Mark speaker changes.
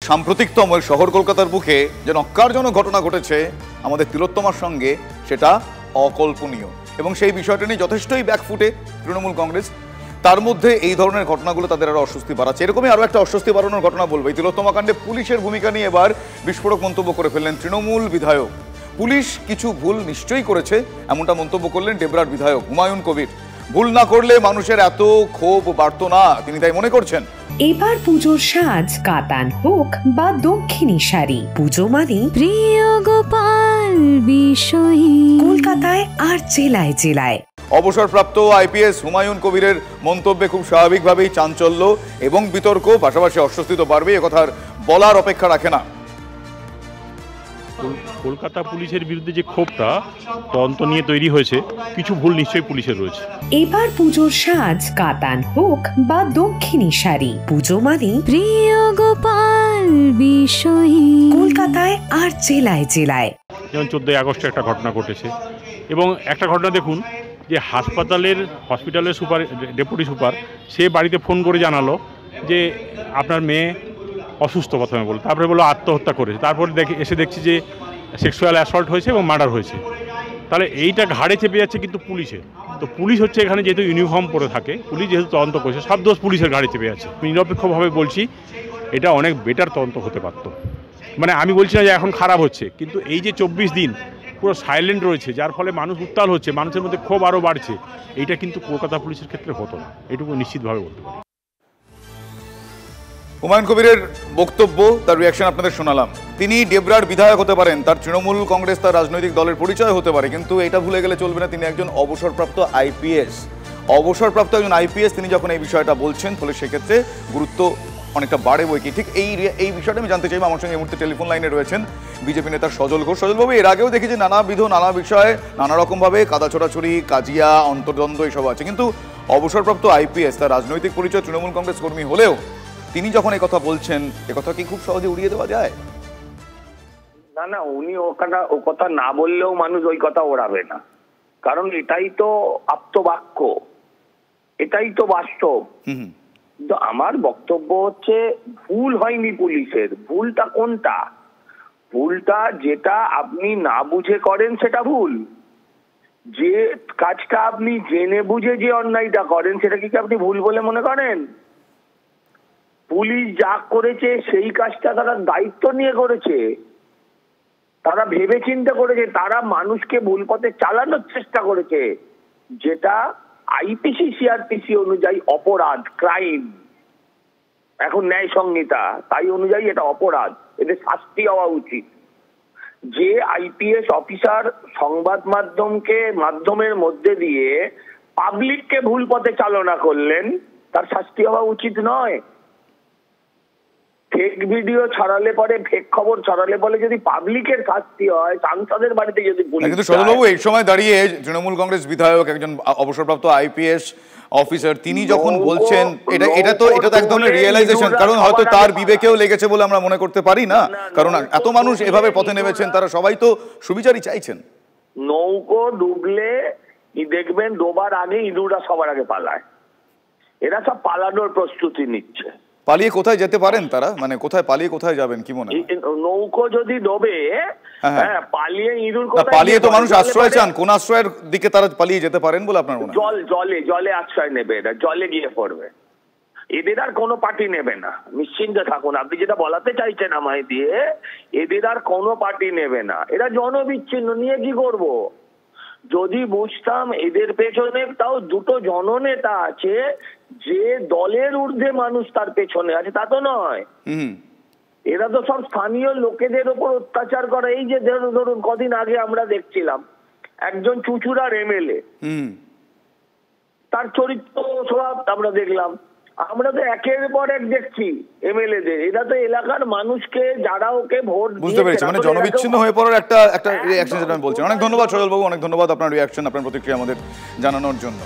Speaker 1: সাম্প্রতিকতম শহর কলকাতার বুকে যে নক্কারজনক ঘটনা ঘটেছে আমাদের তিলোত্তমার সঙ্গে, সেটা অকল্পনীয় এবং সেই বিষয়টা নিয়ে যথেষ্টই ব্যাকফুটে তৃণমূল কংগ্রেস। তার মধ্যে এই ধরনের ঘটনাগুলো তাদের আরো অস্বস্তি বাড়াচ্ছে। এরকমই আরো একটা অস্বস্তি বাড়ানোর ঘটনা বলবো। এই তিলোত্তমা কাণ্ডে পুলিশের ভূমিকা নিয়ে এবার বিস্ফোরক মন্তব্য করে ফেললেন তৃণমূল বিধায়ক। পুলিশ কিছু ভুল নিশ্চয়ই করেছে, এমনটা মন্তব্য করলেন ডেবরার বিধায়ক হুমায়ুন কবির। ভুল না করলে মানুষের এত ক্ষোভ বাড়তো না, তিনি তাই মনে করছেন।
Speaker 2: এবার পুজোর সাজ কাতান হোক বা দক্ষিণী শাড়ি, পুজো মানে
Speaker 3: প্রিয় গোপাল বিষয়ী।
Speaker 2: কলকাতায় আর জেলায় জেলায়।
Speaker 1: অবসরপ্রাপ্ত আইপিএস হুমায়ুন কবিরের মন্তব্যে খুব স্বাভাবিকভাবেই চাঞ্চল্য এবং বিতর্ক, পাশাপাশি অস্বস্তি তো বাড়বেই, একথার বলার অপেক্ষা রাখে না।
Speaker 4: কলকাতা পুলিশের বিরুদ্ধে যে ক্ষোভটা তদন্ত নিয়ে তৈরি হয়েছে, কিছু ভুল নিশ্চয়ই পুলিশের রয়েছে।
Speaker 2: এবার পুজোর সাজ কাতান হোক বা দক্ষিণী শাড়ি, পুজো মানে
Speaker 3: প্রিয় গোপাল বিষয়ী।
Speaker 2: কলকাতায় আর জেলায় জেলায়।
Speaker 4: যেমন 14ই আগস্টে একটা ঘটনা ঘটেছে, এবং একটা ঘটনা দেখুন যে হসপিটালের সুপার, ডেপুটি সুপার, সে বাড়িতে ফোন করে জানালো যে আপনার মেয়ে অসুস্থ, প্রথমে বলো, তারপরে বললো আত্মহত্যা করেছে, তারপরে এসে দেখছি যে সেক্সুয়াল অ্যাসল্ট হয়েছে এবং মার্ডার হয়েছে। তাহলে এইটা ঘাড়ে চেপে যাচ্ছে কিন্তু পুলিশের। তো পুলিশ হচ্ছে এখানে যেহেতু ইউনিফর্ম পরে থাকে, পুলিশ যেহেতু তদন্ত করছে, সব দোষ পুলিশের ঘাড়ে চেপে যাচ্ছে। নিরপেক্ষভাবে বলছি, এটা অনেক বেটার তদন্ত হতে পারত। মানে আমি বলছি না যে এখন খারাপ হচ্ছে, কিন্তু এই যে 24 দিন পুরো সাইলেন্ট রয়েছে, যার ফলে মানুষ উত্তাল হচ্ছে, মানুষের মধ্যে ক্ষোভ আরও বাড়ছে, এইটা কিন্তু কলকাতা পুলিশের ক্ষেত্রে হতো না, এটুকু নিশ্চিতভাবে বলতে পারি।
Speaker 1: হুমায়ুন কবিরের বক্তব্য, তার রিয়াকশন আপনাদের শোনালাম। তিনি ডেবরার বিধায়ক হতে পারেন, তার তৃণমূল কংগ্রেস তার রাজনৈতিক দলের পরিচয় হতে পারে, কিন্তু এটা ভুলে গেলে চলবে না, তিনি একজন অবসরপ্রাপ্ত আইপিএস। অবসরপ্রাপ্ত একজন আইপিএস তিনি যখন এই বিষয়টা বলছেন, ফলে সেক্ষেত্রে গুরুত্ব অনেকটা বাড়ে বই কি। ঠিক এই বিষয়টা আমি জানতে চাইবো। আমার সঙ্গে এই মুহূর্তে টেলিফোন লাইনে রয়েছেন বিজেপি নেতা সজল ঘোষ। সজলবাবু, এর আগেও দেখি যে নানা বিষয়ে নানা রকমভাবে কাদা ছোড়াছড়ি, কাজিয়া, অন্তর্দ্বন্দ্ব এসব আছে, কিন্তু অবসরপ্রাপ্ত আইপিএস, তার রাজনৈতিক পরিচয় তৃণমূল কংগ্রেস কর্মী হলেও তিনি যখন কথা বলছেন, কথা কি খুব সহজে উড়িয়ে দেওয়া যায়?
Speaker 5: না না, উনি ও কথা না বললেও মানুষ ওই কথা ওড়াবে না, কারণ এটাই তো আপ্তবাক্য, এটাই তো বাস্তব। তো আমার বক্তব্য হচ্ছে, ভুল হয়নি পুলিশের। ভুলটা কোনটা? ভুলটা যেটা আপনি না বুঝে করেন সেটা ভুল। যে কাজটা আপনি জেনে বুঝে যে অন্যায়টা করেন, সেটা কি আপনি ভুল বলে মনে করেন? পুলিশ যা করেছে সেই কাজটা তারা দায়িত্ব নিয়ে করেছে, তারা ভেবে চিন্তে করেছে, তারা মানুষকে ভুল পথে চালানোর চেষ্টা করেছে, যেটা আইপিসি সিআরপিসি অনুযায়ী অপরাধ, ক্রাইম, এখন ন্যায় সংহিতা তাই অনুযায়ী এটা অপরাধ, এদের শাস্তি হওয়া উচিত। যে আইপিএস অফিসার সংবাদ মাধ্যমের মধ্যে দিয়ে পাবলিককে ভুল পথে চালনা করলেন, তার শাস্তি হওয়া উচিত নয়। ফেক ভিডিও ছড়ালে পরে, ফেক খবর ছড়ালে বলে যদি পাবলিকের শাস্তি হয়, সাংসদের বাড়িতে যদি পুলিশ।
Speaker 1: কিন্তু সজলবাবু, এই সময় দাঁড়িয়ে তৃণমূল কংগ্রেস বিধায়ক, একজন অবসরপ্রাপ্ত আইপিএস অফিসার, তিনি যখন বলছেন, এটা তো এক ধরনের রিয়েলাইজেশন, কারণ হয়তো তার বিবেকেও লেগেছে বলে আমরা মনে করতে পারি না, কারণ এত মানুষ এভাবে পথে নেমেছেন, তারা সবাই তো সুবিচারই চাইছেন।
Speaker 5: নৌকো ডুবলে দেখবেন ডোবার আগে ইঁদুররা সবার আগে পালায়, এরা সব পালানোর প্রস্তুতি নিচ্ছে।
Speaker 1: পালিয়ে কোথায় যেতে পারেন তারা? মানে কোথায় পালিয়ে কোথায় যাবেন কি মনে হয়?
Speaker 5: নৌকো যদি ডোবে, পালিয়ে ইঁদুর
Speaker 1: পালিয়ে তো মানুষ আশ্রয় চান, কোন আশ্রয়ের দিকে তারা পালিয়ে যেতে পারেন বলে আপনার মনে হয়?
Speaker 5: জলে আশ্রয় নেবে, এরা জলে গিয়ে পড়বে। এদের আর কোনো পার্টি নেবে না, নিশ্চিন্তে থাকুন। আপনি যেটা বলাতে চাইছেন আমায় দিয়ে, এদের আর কোনো পার্টি নেবে না, এরা জনবিচ্ছিন্ন, নিয়ে কি করব? যদি বুঝতাম এদের পেছনে তাও দুটো জননেতা আছে, যে দলের ঊর্ধ্বে মানুষ তার পেছনে আছে, তা তো নয়। এরা তো সব স্থানীয় লোকেদের ওপর অত্যাচার করে। এই যে ধরুন কদিন আগে আমরা দেখছিলাম একজন চুচুড়ার এমএলএ, তার চরিত্র স্বভাব আমরা দেখলাম। আমরা তো একের পর এক দেখছি এমএলএদের, এরা তো এলাকার মানুষকে, যারা ওকে ভোট,
Speaker 1: বুঝতে পেরেছি, মানে জনবিচ্ছিন্ন হয়ে পড়ার একটা রিয়াকশন যেটা আমি বলছি। অনেক ধন্যবাদ সজলবাবু, অনেক ধন্যবাদ আপনার রিয়াকশন, আপনার প্রতিক্রিয়া আমাদের জানানোর জন্য।